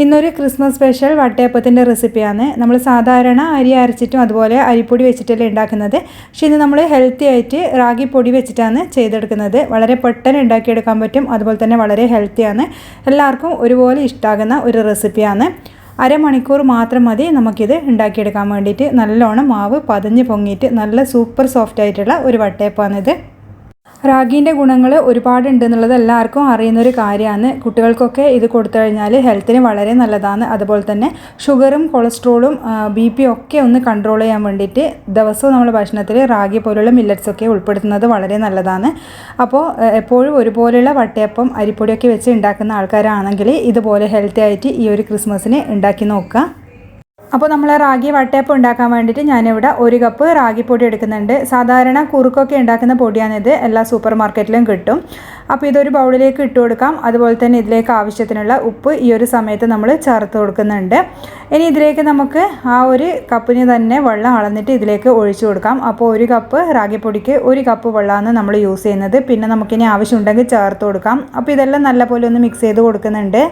ഇന്നൊരു Christmas special വട്ടയപ്പത്തിൻ്റെ റെസിപ്പിയാണ്. നമ്മൾ സാധാരണ അരി അരച്ചിട്ടും അതുപോലെ അരിപ്പൊടി വെച്ചിട്ടല്ലേ ഉണ്ടാക്കുന്നത്. പക്ഷേ ഇന്ന് നമ്മൾ ഹെൽത്തി ആയിട്ട് റാഗി പൊടി വെച്ചിട്ടാണ് ചെയ്തെടുക്കുന്നത്. വളരെ പെട്ടെന്ന് ഉണ്ടാക്കിയെടുക്കാൻ പറ്റും, അതുപോലെ തന്നെ വളരെ ഹെൽത്തിയാണ്. എല്ലാവർക്കും ഒരുപോലെ ഇഷ്ടമാകുന്ന ഒരു റെസിപ്പിയാണ്. അരമണിക്കൂർ മാത്രം മതി നമുക്കിത് ഉണ്ടാക്കിയെടുക്കാൻ വേണ്ടിയിട്ട്. നല്ലോണം മാവ് പതഞ്ഞ് പൊങ്ങിയിട്ട് നല്ല സൂപ്പർ സോഫ്റ്റ് ആയിട്ടുള്ള ഒരു വട്ടയപ്പമാണിത്. റാഗീൻ്റെ ഗുണങ്ങൾ ഒരുപാടുണ്ട് എന്നുള്ളത് എല്ലാവർക്കും അറിയുന്നൊരു കാര്യമാണ്. കുട്ടികൾക്കൊക്കെ ഇത് കൊടുത്തു കഴിഞ്ഞാൽ ഹെൽത്തിന് വളരെ നല്ലതാണ്. അതുപോലെ തന്നെ ഷുഗറും കൊളസ്ട്രോളും BP ഒക്കെ ഒന്ന് കൺട്രോൾ ചെയ്യാൻ വേണ്ടിയിട്ട് ദിവസവും നമ്മൾ ഭക്ഷണത്തിൽ റാഗി പോലുള്ള മില്ലറ്റ്സൊക്കെ ഉൾപ്പെടുത്തുന്നത് വളരെ നല്ലതാണ്. അപ്പോൾ എപ്പോഴും ഒരുപോലെയുള്ള വട്ടയപ്പം അരിപ്പൊടിയൊക്കെ വെച്ച് ഉണ്ടാക്കുന്ന ആൾക്കാരാണെങ്കിൽ ഇതുപോലെ ഹെൽത്തി ആയിട്ട് ഈ ഒരു ക്രിസ്മസിന് ഉണ്ടാക്കി നോക്കുക. അപ്പോൾ നമ്മൾ റാഗി വട്ടയപ്പം ഉണ്ടാക്കാൻ വേണ്ടിയിട്ട് ഞാനിവിടെ 1 കപ്പ് റാഗിപ്പൊടി എടുക്കുന്നുണ്ട്. സാധാരണ കുറുക്കൊക്കെ ഉണ്ടാക്കുന്ന പൊടിയാണിത്, എല്ലാ സൂപ്പർ മാർക്കറ്റിലും കിട്ടും. അപ്പോൾ ഇതൊരു ബൗളിലേക്ക് ഇട്ട് കൊടുക്കാം. അതുപോലെ തന്നെ ഇതിലേക്ക് ആവശ്യത്തിനുള്ള ഉപ്പ് ഈ ഒരു സമയത്ത് നമ്മൾ ചേർത്ത് കൊടുക്കുന്നുണ്ട്. ഇനി ഇതിലേക്ക് നമുക്ക് ആ ഒരു കപ്പിന് തന്നെ വെള്ളം അളന്നിട്ട് ഇതിലേക്ക് ഒഴിച്ചു കൊടുക്കാം. അപ്പോൾ 1 കപ്പ് റാഗിപ്പൊടിക്ക് 1 കപ്പ് വെള്ളമാണ് നമ്മൾ യൂസ് ചെയ്യുന്നത്. പിന്നെ നമുക്കിനി ആവശ്യമുണ്ടെങ്കിൽ ചേർത്ത് കൊടുക്കാം. അപ്പോൾ ഇതെല്ലാം നല്ലപോലെ ഒന്ന് മിക്സ് ചെയ്ത് കൊടുക്കുന്നുണ്ട്.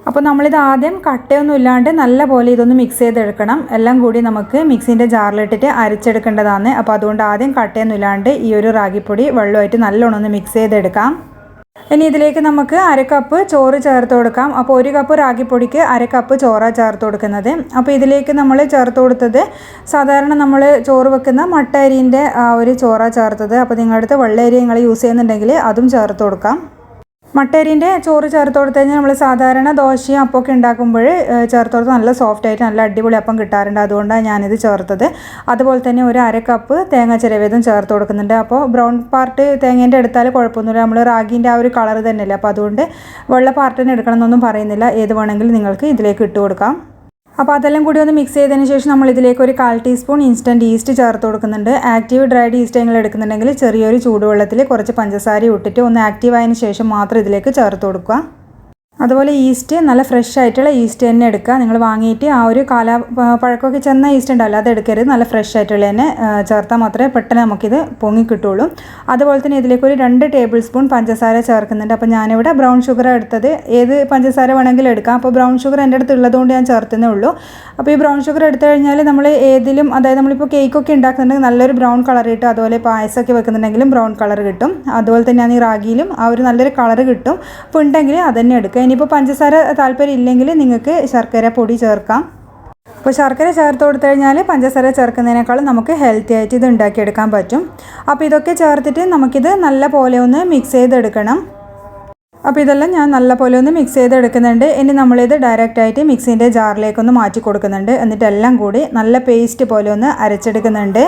അപ്പോൾ നമ്മളിത് ആദ്യം കട്ടയൊന്നും ഇല്ലാണ്ട് നല്ല പോലെ ഇതൊന്ന് മിക്സ് ചെയ്തെടുക്കണം. എല്ലാം കൂടി നമുക്ക് മിക്സിൻ്റെ ജാറിലിട്ടിട്ട് അരച്ചെടുക്കേണ്ടതാണ്. അപ്പോൾ അതുകൊണ്ട് ആദ്യം കട്ടയൊന്നും ഇല്ലാണ്ട് ഈ ഒരു റാഗിപ്പൊടി വെള്ളമായിട്ട് നല്ലോണം ഒന്ന് മിക്സ് ചെയ്തെടുക്കാം. ഇനി ഇതിലേക്ക് നമുക്ക് 1/2 കപ്പ് ചോറ് ചേർത്ത് കൊടുക്കാം. അപ്പോൾ 1 കപ്പ് റാഗിപ്പൊടിക്ക് 1/2 കപ്പ് ചോറാണ് ചേർത്ത് കൊടുക്കുന്നത്. അപ്പോൾ ഇതിലേക്ക് നമ്മൾ ചേർത്ത് കൊടുത്തത് സാധാരണ നമ്മൾ ചോറ് വെക്കുന്ന മട്ട അരിൻ്റെ ആ ഒരു ചോറാണ് ചേർത്തത്. അപ്പോൾ നിങ്ങളുടെ അടുത്ത് വെള്ള അരി നിങ്ങൾ യൂസ് ചെയ്യുന്നുണ്ടെങ്കിൽ അതും ചേർത്ത് കൊടുക്കാം. മട്ടേരിൻ്റെ ചോറ് ചേർത്ത് കൊടുത്തു കഴിഞ്ഞാൽ നമ്മൾ സാധാരണ ദോശയും അപ്പമൊക്കെ ഉണ്ടാക്കുമ്പോൾ ചേർത്ത് കൊടുത്ത് നല്ല സോഫ്റ്റായിട്ട് നല്ല അടിപൊളി അപ്പം കിട്ടാറുണ്ട്. അതുകൊണ്ടാണ് ഞാനിത് ചേർത്തത്. അതുപോലെ തന്നെ ഒരു 1/2 കപ്പ് തേങ്ങ ചിരവിയതും ചേർത്ത് കൊടുക്കുന്നുണ്ട്. അപ്പോൾ ബ്രൗൺ പാർട്ട് തേങ്ങേൻ്റെ എടുത്താൽ കുഴപ്പമൊന്നുമില്ല, നമ്മൾ റാഗീൻ്റെ ആ ഒരു കളർ തന്നെയല്ലേ. അപ്പോൾ അതുകൊണ്ട് വെള്ള പാർട്ടിന് എടുക്കണമെന്നൊന്നും പറയുന്നില്ല, ഏത് വേണമെങ്കിലും നിങ്ങൾക്ക് ഇതിലേക്ക് ഇട്ട് കൊടുക്കാം. അപ്പോൾ അതെല്ലാം കൂടി ഒന്ന് മിക്സ് ചെയ്തതിന് ശേഷം നമ്മൾ ഇതിലേക്ക് ഒരു 1/4 ടീസ്പൂൺ ഇൻസ്റ്റൻറ്റ് ഈസ്റ്റ് ചേർത്ത് കൊടുക്കുന്നുണ്ട്. ആക്റ്റീവ് ഡ്രൈഡ് ഈസ്റ്റ് നിങ്ങൾ എടുക്കുന്നുണ്ടെങ്കിൽ ചെറിയൊരു ചൂടുവെള്ളത്തിൽ കുറച്ച് പഞ്ചസാര ഇട്ടിട്ട് ഒന്ന് ആക്റ്റീവ് ആയതിനു ശേഷം മാത്രം ഇതിലേക്ക് ചേർത്ത് കൊടുക്കുക. അതുപോലെ ഈസ്റ്റ് നല്ല ഫ്രഷ് ആയിട്ടുള്ള ഈസ്റ്റ് തന്നെ എടുക്കുക. നിങ്ങൾ വാങ്ങിയിട്ട് ആ ഒരു പഴക്കമൊക്കെ ചെന്ന ഈസ്റ്റ് ഉണ്ടല്ലോ അത് എടുക്കരുത്, നല്ല ഫ്രഷ് ആയിട്ടുള്ള തന്നെ ചേർത്താൽ മാത്രമേ പെട്ടെന്ന് നമുക്കിത് പൊങ്ങി കിട്ടുള്ളൂ. അതുപോലെ തന്നെ ഇതിലേക്ക് ഒരു 2 ടേബിൾ സ്പൂൺ പഞ്ചസാര ചേർക്കുന്നുണ്ട്. അപ്പോൾ ഞാനിവിടെ ബ്രൗൺ ഷുഗർ എടുത്തത്, ഏത് പഞ്ചസാര വേണമെങ്കിലും എടുക്കാം. അപ്പോൾ ബ്രൗൺ ഷുഗർ എൻ്റെ അടുത്ത് ഉള്ളതുകൊണ്ട് ഞാൻ ചേർത്തുന്നേ ഉള്ളൂ. അപ്പോൾ ഈ ബ്രൗൺ ഷുഗർ എടുത്തു കഴിഞ്ഞാൽ നമ്മൾ ഏതിലും, അതായത് നമ്മളിപ്പോൾ കേക്കൊക്കെ ഉണ്ടാക്കുന്നുണ്ടെങ്കിൽ നല്ലൊരു ബ്രൗൺ കളർ കിട്ടും. അതുപോലെ പായസമൊക്കെ വെക്കുന്നുണ്ടെങ്കിലും ബ്രൗൺ കളർ കിട്ടും. അതുപോലെ തന്നെയാണ് ഈ റാഗിയിലും ആ ഒരു നല്ലൊരു കളർ കിട്ടും. അപ്പോൾ ഉണ്ടെങ്കിൽ അതന്നെ എടുക്കുക. ഇനിയിപ്പോൾ പഞ്ചസാര താല്പര്യം ഇല്ലെങ്കിൽ നിങ്ങൾക്ക് ശർക്കര പൊടി ചേർക്കാം. അപ്പോൾ ശർക്കര ചേർത്ത് കൊടുത്തു കഴിഞ്ഞാൽ പഞ്ചസാര ചേർക്കുന്നതിനേക്കാളും നമുക്ക് ഹെൽത്തി ആയിട്ട് ഇത് ഉണ്ടാക്കിയെടുക്കാൻ പറ്റും. അപ്പോൾ ഇതൊക്കെ ചേർത്തിട്ട് നമുക്കിത് നല്ല പോലെ ഒന്ന് മിക്സ് ചെയ്തെടുക്കണം. അപ്പോൾ ഇതെല്ലാം ഞാൻ നല്ല പോലെ ഒന്ന് മിക്സ് ചെയ്തെടുക്കുന്നുണ്ട്. ഇനി നമ്മളിത് ഡയറക്റ്റായിട്ട് മിക്സിൻ്റെ ജാറിലേക്കൊന്ന് മാറ്റി കൊടുക്കുന്നുണ്ട്. എന്നിട്ട് എല്ലാം കൂടി നല്ല പേസ്റ്റ് പോലെ ഒന്ന് അരച്ചെടുക്കുന്നുണ്ട്.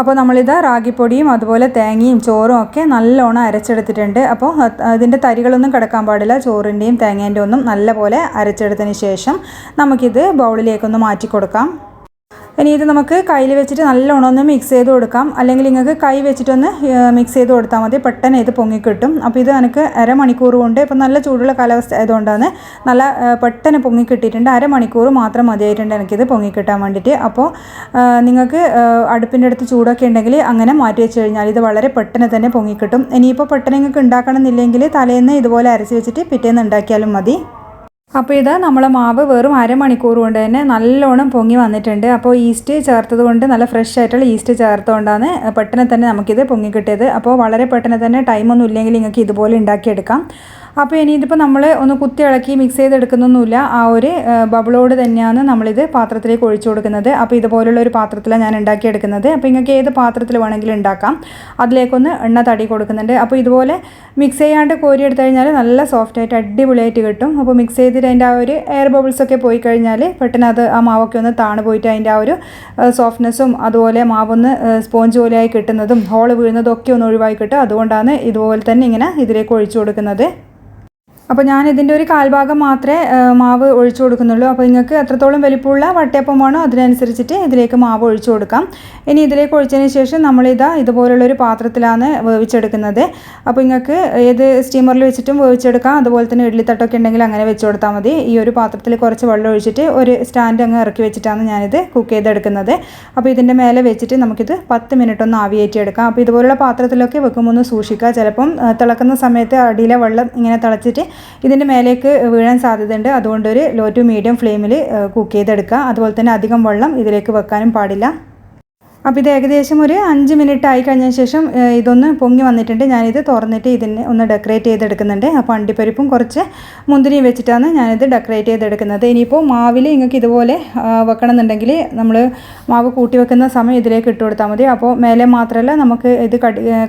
അപ്പോൾ നമ്മളിത് റാഗിപ്പൊടിയും അതുപോലെ തേങ്ങയും ചോറും ഒക്കെ നല്ലോണം അരച്ചെടുത്തിട്ടുണ്ട്. അപ്പോൾ ഇതിൻ്റെ തരികളൊന്നും കിടക്കാൻ പാടില്ല. ചോറിൻ്റെയും തേങ്ങേൻ്റെ ഒന്നും നല്ല പോലെ അരച്ചെടുത്തതിന് ശേഷം നമുക്കിത് ബൗളിലേക്കൊന്ന് മാറ്റി കൊടുക്കാം. ഇനി ഇത് നമുക്ക് കയ്യിൽ വെച്ചിട്ട് നല്ലോണം ഒന്ന് മിക്സ് ചെയ്ത് കൊടുക്കാം. അല്ലെങ്കിൽ നിങ്ങൾക്ക് കൈ വെച്ചിട്ടൊന്ന് മിക്സ് ചെയ്ത് കൊടുത്താൽ മതി, പെട്ടെന്ന് ഇത് പൊങ്ങിക്കിട്ടും. അപ്പോൾ ഇത് എനിക്ക് അരമണിക്കൂർ കൊണ്ട്, ഇപ്പോൾ നല്ല ചൂടുള്ള കാലാവസ്ഥ ആയതുകൊണ്ടാണ് നല്ല പെട്ടെന്ന് പൊങ്ങിക്കിട്ടിയിട്ടുണ്ട്. അരമണിക്കൂർ മാത്രം മതിയായിട്ടുണ്ട് എനിക്കിത് പൊങ്ങിക്കിട്ടാൻ വേണ്ടിയിട്ട്. അപ്പോൾ നിങ്ങൾക്ക് അടുപ്പിൻ്റെ അടുത്ത് ചൂടൊക്കെ ഉണ്ടെങ്കിൽ അങ്ങനെ മാറ്റി വെച്ച് കഴിഞ്ഞാൽ ഇത് വളരെ പെട്ടെന്ന് തന്നെ പൊങ്ങിക്കിട്ടും. ഇനിയിപ്പോൾ പെട്ടെന്ന് നിങ്ങൾക്ക് ഉണ്ടാക്കണമെന്നില്ലെങ്കിൽ തലേന്ന് ഇതുപോലെ അരച്ച് വെച്ചിട്ട് പിറ്റേന്ന് ഉണ്ടാക്കിയാലും മതി. അപ്പോൾ ഇത് നമ്മളെ മാവ് വെറും അരമണിക്കൂർ കൊണ്ട് തന്നെ നല്ലോണം പൊങ്ങി വന്നിട്ടുണ്ട്. അപ്പോൾ ഈസ്റ്റ് ചേർത്തത് കൊണ്ട്, നല്ല ഫ്രഷ് ആയിട്ടുള്ള ഈസ്റ്റ് ചേർത്തുകൊണ്ടാണ് പെട്ടെന്ന് തന്നെ നമുക്കിത് പൊങ്ങി കിട്ടിയത്. അപ്പോൾ വളരെ പെട്ടെന്ന് തന്നെ ടൈമൊന്നും ഇല്ലെങ്കിൽ നിങ്ങൾക്ക് ഇതുപോലെ ഉണ്ടാക്കിയെടുക്കാം. അപ്പോൾ ഇനി ഇതിപ്പോൾ നമ്മൾ ഒന്ന് കുത്തി ഇളക്കി മിക്സ് ചെയ്തെടുക്കുന്നൊന്നുമില്ല, ആ ഒരു ബബിളോട് തന്നെയാണ് നമ്മളിത് പാത്രത്തിലേക്ക് ഒഴിച്ചു കൊടുക്കുന്നത്. അപ്പോൾ ഇതുപോലുള്ള ഒരു പാത്രത്തിലാണ് ഞാൻ ഉണ്ടാക്കിയെടുക്കുന്നത്. അപ്പോൾ നിങ്ങൾക്ക് ഏത് പാത്രത്തിൽ വേണമെങ്കിലും ഉണ്ടാക്കാം. അതിലേക്കൊന്ന് എണ്ണ തടി കൊടുക്കുന്നുണ്ട്. അപ്പോൾ ഇതുപോലെ മിക്സ് ചെയ്യാണ്ട് കോരി എടുത്തു കഴിഞ്ഞാൽ നല്ല സോഫ്റ്റായിട്ട് അടിപൊളിയായിട്ട് കിട്ടും. അപ്പോൾ മിക്സ് ചെയ്തിട്ട് അതിൻ്റെ ആ ഒരു എയർ ബബിൾസൊക്കെ പോയി കഴിഞ്ഞാൽ പെട്ടെന്ന് അത് ആ മാവൊക്കെ ഒന്ന് താണു പോയിട്ട് അതിൻ്റെ ആ ഒരു സോഫ്റ്റ്നെസ്സും അതുപോലെ മാവൊന്ന് സ്പോഞ്ച് പോലെയായി കിട്ടുന്നതും ഹോള് വീഴുന്നതും ഒക്കെ ഒന്ന് ഒഴിവായി കിട്ടും. അതുകൊണ്ടാണ് ഇതുപോലെ തന്നെ ഇങ്ങനെ ഇതിലേക്ക് ഒഴിച്ചു കൊടുക്കുന്നത്. അപ്പോൾ ഞാൻ ഇതിൻ്റെ ഒരു കാൽഭാഗം മാത്രമേ മാവ് ഒഴിച്ചു കൊടുക്കുന്നുള്ളൂ. അപ്പോൾ നിങ്ങൾക്ക് എത്രത്തോളം വലിപ്പമുള്ള വട്ടയപ്പം വേണോ അതിനനുസരിച്ചിട്ട് ഇതിലേക്ക് മാവ് ഒഴിച്ചു കൊടുക്കാം. ഇനി ഇതിലേക്ക് ഒഴിച്ചതിന് ശേഷം നമ്മളിതാ ഇതുപോലുള്ളൊരു പാത്രത്തിലാണ് വേവിച്ചെടുക്കുന്നത്. അപ്പോൾ നിങ്ങൾക്ക് ഏത് സ്റ്റീമറിൽ വെച്ചിട്ടും വേവിച്ചെടുക്കാം. അതുപോലെ തന്നെ ഇഡ്ഡലിത്തട്ടൊക്കെ ഉണ്ടെങ്കിൽ അങ്ങനെ വെച്ച് കൊടുത്താൽ മതി. ഈ ഒരു പാത്രത്തിൽ കുറച്ച് വെള്ളം ഒഴിച്ചിട്ട് ഒരു സ്റ്റാൻഡ് അങ്ങ് ഇറക്കി വെച്ചിട്ടാണ് ഞാനിത് കുക്ക് ചെയ്തെടുക്കുന്നത്. അപ്പോൾ ഇതിൻ്റെ മേലെ വെച്ചിട്ട് നമുക്കിത് 10 മിനിറ്റ് ഒന്ന് ആവിയേറ്റിയെടുക്കാം. അപ്പോൾ ഇതുപോലുള്ള പാത്രത്തിലൊക്കെ വെക്കുമ്പോൾ ഒന്ന് സൂക്ഷിക്കുക. ചിലപ്പം തിളക്കുന്ന സമയത്ത് അടിയിലെ വെള്ളം ഇങ്ങനെ തിളച്ചിട്ട് ഇതിൻ്റെ മേലേക്ക് വീഴാൻ സാധ്യതയുണ്ട്. അതുകൊണ്ട് ഒരു ലോ ടു മീഡിയം ഫ്ലെയിമിൽ കുക്ക് ചെയ്തെടുക്കുക. അതുപോലെ തന്നെ അധികം വെള്ളം ഇതിലേക്ക് വെക്കാനും പാടില്ല. അപ്പോൾ ഇത് ഏകദേശം ഒരു 5 മിനിറ്റ് ആയി കഴിഞ്ഞ ശേഷം ഇതൊന്ന് പൊങ്ങി വന്നിട്ടുണ്ട്. ഞാനിത് തുറന്നിട്ട് ഇതിനെ ഒന്ന് ഡെക്കറേറ്റ് ചെയ്തെടുക്കുന്നുണ്ട്. അപ്പോൾ അണ്ടിപ്പരിപ്പും കുറച്ച് മുന്തിരിയും വെച്ചിട്ടാണ് ഞാനിത് ഡെക്കറേറ്റ് ചെയ്തെടുക്കുന്നത്. ഇനിയിപ്പോൾ മാവിൽ നിങ്ങൾക്ക് ഇതുപോലെ വെക്കണമെന്നുണ്ടെങ്കിൽ നമ്മൾ മാവ് കൂട്ടി വെക്കുന്ന സമയം ഇതിലേക്ക് ഇട്ട് കൊടുത്താൽ മതി. അപ്പോൾ മേലെ മാത്രമല്ല നമുക്ക് ഇത്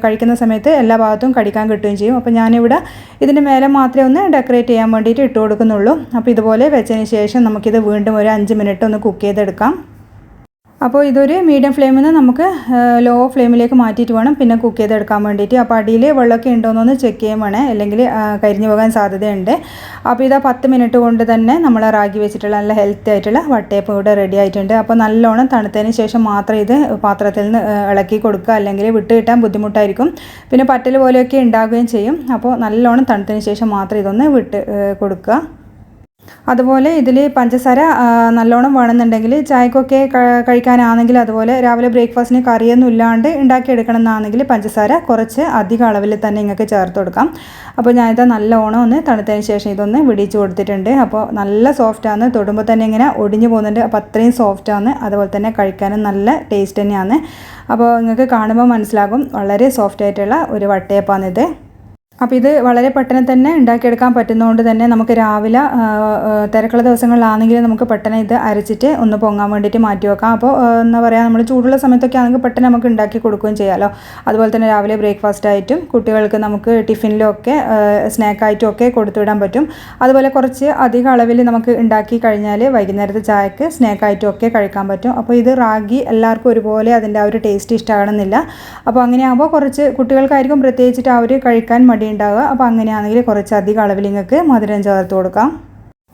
കഴിക്കുന്ന സമയത്ത് എല്ലാ ഭാഗത്തും കടിക്കാൻ കിട്ടുകയും ചെയ്യും. അപ്പോൾ ഞാനിവിടെ ഇതിൻ്റെ മേലെ മാത്രമേ ഒന്ന് ഡെക്കറേറ്റ് ചെയ്യാൻ വേണ്ടിയിട്ട് ഇട്ട് കൊടുക്കുന്നുള്ളൂ. അപ്പോൾ ഇതുപോലെ വെച്ചതിന് ശേഷം നമുക്കിത് വീണ്ടും ഒരു 5 മിനിറ്റ് ഒന്ന് കുക്ക് ചെയ്തെടുക്കാം. അപ്പോൾ ഇതൊരു മീഡിയം ഫ്ലെയിമിൽ നിന്ന് നമുക്ക് ലോ ഫ്ലെയിമിലേക്ക് മാറ്റിയിട്ട് വേണം പിന്നെ കുക്ക് ചെയ്തെടുക്കാൻ വേണ്ടിയിട്ട്. അപ്പോൾ അടിയിൽ വെള്ളമൊക്കെ ഉണ്ടോയെന്നൊന്ന് ചെക്ക് ചെയ്യാൻ വേണേ, അല്ലെങ്കിൽ കരിഞ്ഞു പോകാൻ സാധ്യതയുണ്ട്. അപ്പോൾ ഇതാ 10 മിനിറ്റ് കൊണ്ട് തന്നെ നമ്മൾ റാഗി വെച്ചിട്ടുള്ള നല്ല ഹെൽത്തി ആയിട്ടുള്ള വട്ടയപ്പം ഇവിടെ റെഡി ആയിട്ടുണ്ട്. അപ്പോൾ നല്ലോണം തണുത്തതിന് ശേഷം മാത്രം ഇത് പാത്രത്തിൽ നിന്ന് ഇളക്കി കൊടുക്കുക, അല്ലെങ്കിൽ വിട്ട് കിട്ടാൻ ബുദ്ധിമുട്ടായിരിക്കും. പിന്നെ പറ്റൽ പോലെയൊക്കെ ഉണ്ടാകുകയും ചെയ്യും. അപ്പോൾ നല്ലോണം തണുത്തതിന് ശേഷം മാത്രം ഇതൊന്ന് വിട്ട് കൊടുക്കുക. അതുപോലെ ഇതിൽ പഞ്ചസാര നല്ലോണം വേണമെന്നുണ്ടെങ്കിൽ ചായക്കൊക്കെ കഴിക്കാനാണെങ്കിൽ, അതുപോലെ രാവിലെ ബ്രേക്ക്ഫാസ്റ്റിന് കറിയൊന്നും ഇല്ലാണ്ട് ഉണ്ടാക്കിയെടുക്കണമെന്നാണെങ്കിൽ പഞ്ചസാര കുറച്ച് അധികം അളവിൽ തന്നെ നിങ്ങൾക്ക് ചേർത്ത് കൊടുക്കാം. അപ്പോൾ ഞാനിത് നല്ലോണം ഒന്ന് തണുത്തതിന് ശേഷം ഇതൊന്ന് വിടിച്ച് കൊടുത്തിട്ടുണ്ട്. അപ്പോൾ നല്ല സോഫ്റ്റാണ്, തൊടുമ്പോൾ തന്നെ ഇങ്ങനെ ഒടിഞ്ഞു പോകുന്നുണ്ട്. അപ്പോൾ അത്രയും സോഫ്റ്റാണ്. അതുപോലെ തന്നെ കഴിക്കാനും നല്ല ടേസ്റ്റ് തന്നെയാണ്. അപ്പോൾ നിങ്ങൾക്ക് കാണുമ്പോൾ മനസ്സിലാകും വളരെ സോഫ്റ്റായിട്ടുള്ള ഒരു വട്ടയപ്പാണിത്. അപ്പോൾ ഇത് വളരെ പെട്ടെന്ന് തന്നെ ഉണ്ടാക്കിയെടുക്കാൻ പറ്റുന്നതുകൊണ്ട് തന്നെ നമുക്ക് രാവിലെ തിരക്കുള്ള ദിവസങ്ങളിലാണെങ്കിൽ നമുക്ക് പെട്ടെന്ന് ഇത് അരച്ചിട്ട് ഒന്ന് പൊങ്ങാൻ വേണ്ടിയിട്ട് മാറ്റി വെക്കാം. അപ്പോൾ എന്താ പറയുക, നമ്മൾ ചൂടുള്ള സമയത്തൊക്കെ ആണെങ്കിൽ പെട്ടെന്ന് നമുക്ക് ഉണ്ടാക്കി കൊടുക്കുകയും ചെയ്യാമല്ലോ. അതുപോലെ തന്നെ രാവിലെ ബ്രേക്ക്ഫാസ്റ്റ് ആയിട്ടും കുട്ടികൾക്ക് നമുക്ക് ടിഫിനിലൊക്കെ സ്നാക്കായിട്ടും ഒക്കെ കൊടുത്തുവിടാൻ പറ്റും. അതുപോലെ കുറച്ച് അധികം അളവിൽ നമുക്ക് ഉണ്ടാക്കി കഴിഞ്ഞാൽ വൈകുന്നേരത്തെ ചായക്ക് സ്നാക്കായിട്ടും ഒക്കെ കഴിക്കാൻ പറ്റും. അപ്പോൾ ഇത് റാഗി എല്ലാവർക്കും ഒരുപോലെ അതിൻ്റെ ആ ഒരു ടേസ്റ്റ് ഇഷ്ടമാകണമെന്നില്ല. അപ്പോൾ അങ്ങനെയാകുമ്പോൾ കുറച്ച് കുട്ടികൾക്കായിരിക്കും പ്രത്യേകിച്ചിട്ട് അവർ കഴിക്കാൻ ഉണ്ടാവുക. അപ്പോൾ അങ്ങനെയാണെങ്കിൽ കുറച്ചധികം അളവിൽ നിങ്ങൾക്ക് മധുരം ചേർത്ത് കൊടുക്കാം.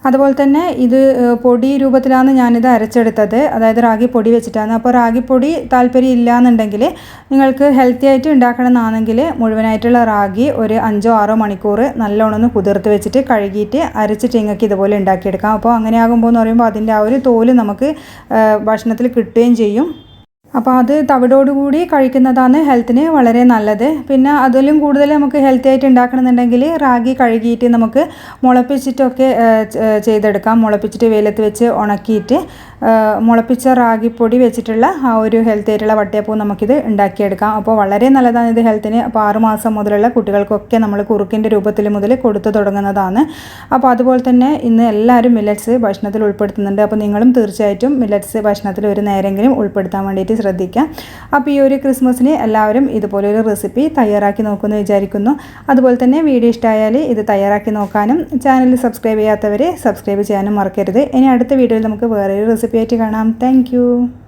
അതുപോലെ തന്നെ ഇത് പൊടി രൂപത്തിലാണ് ഞാനിത് അരച്ചെടുത്തത്, അതായത് റാഗി പൊടി വെച്ചിട്ടാണ്. അപ്പോൾ റാഗിപ്പൊടി താല്പര്യം ഇല്ലയെന്നുണ്ടെങ്കിൽ നിങ്ങൾക്ക് ഹെൽത്തി ആയിട്ട് ഉണ്ടാക്കണമെന്നാണെങ്കിൽ മുഴുവനായിട്ടുള്ള റാഗി ഒരു 5-6 മണിക്കൂർ നല്ലോണം ഒന്ന് കുതിർത്ത് വെച്ചിട്ട് കഴുകിയിട്ട് അരച്ചിട്ട് നിങ്ങൾക്ക് ഇതുപോലെ ഉണ്ടാക്കിയെടുക്കാം. അപ്പോൾ അങ്ങനെ ആകുമ്പോൾ എന്ന് പറയുമ്പോൾ അതിൻ്റെ ആ ഒരു തോല് നമുക്ക് ഭക്ഷണത്തിൽ കിട്ടുകയും ചെയ്യും. അപ്പോൾ അത് തവിടോടുകൂടി കഴിക്കുന്നതാണ് ഹെൽത്തിന് വളരെ നല്ലത്. പിന്നെ അതിലും കൂടുതൽ നമുക്ക് ഹെൽത്തി ആയിട്ട് ഉണ്ടാക്കണമെന്നുണ്ടെങ്കിൽ റാഗി കഴുകിയിട്ട് നമുക്ക് മുളപ്പിച്ചിട്ടൊക്കെ ചെയ്തെടുക്കാം. മുളപ്പിച്ചിട്ട് വെയിലത്ത് വെച്ച് ഉണക്കിയിട്ട് മുളപ്പിച്ച റാഗിപ്പൊടി വെച്ചിട്ടുള്ള ആ ഒരു ഹെൽത്തി ആയിട്ടുള്ള വട്ടയപ്പവും നമുക്കിത് ഉണ്ടാക്കിയെടുക്കാം. അപ്പോൾ വളരെ നല്ലതാണ് ഇത് ഹെൽത്തിന്. അപ്പോൾ 6 മാസം മുതലുള്ള കുട്ടികൾക്കൊക്കെ നമ്മൾ കുറുക്കിൻ്റെ രൂപത്തിൽ മുതൽ കൊടുത്തു തുടങ്ങുന്നതാണ്. അപ്പോൾ അതുപോലെ തന്നെ ഇന്ന് എല്ലാവരും മില്ലറ്റ്സ് ഭക്ഷണത്തിൽ ഉൾപ്പെടുത്തുന്നുണ്ട്. അപ്പോൾ നിങ്ങളും തീർച്ചയായിട്ടും മില്ലറ്റ്സ് ഭക്ഷണത്തിൽ ഒരു നേരെങ്കിലും ഉൾപ്പെടുത്താൻ വേണ്ടിയിട്ട് ശ്രദ്ധിക്കാം. അപ്പോൾ ഈ ഒരു ക്രിസ്മസിന് എല്ലാവരും ഇതുപോലൊരു റെസിപ്പി തയ്യാറാക്കി നോക്കുമെന്ന് വിചാരിക്കുന്നു. അതുപോലെ തന്നെ വീഡിയോ ഇഷ്ടമായാൽ ഇത് തയ്യാറാക്കി നോക്കാനും ചാനൽ സബ്സ്ക്രൈബ് ചെയ്യാത്തവരെ സബ്സ്ക്രൈബ് ചെയ്യാനും മറക്കരുത്. ഇനി അടുത്ത വീഡിയോയിൽ നമുക്ക് വേറൊരു റെസിപ്പി ആയിട്ട് കാണാം. താങ്ക്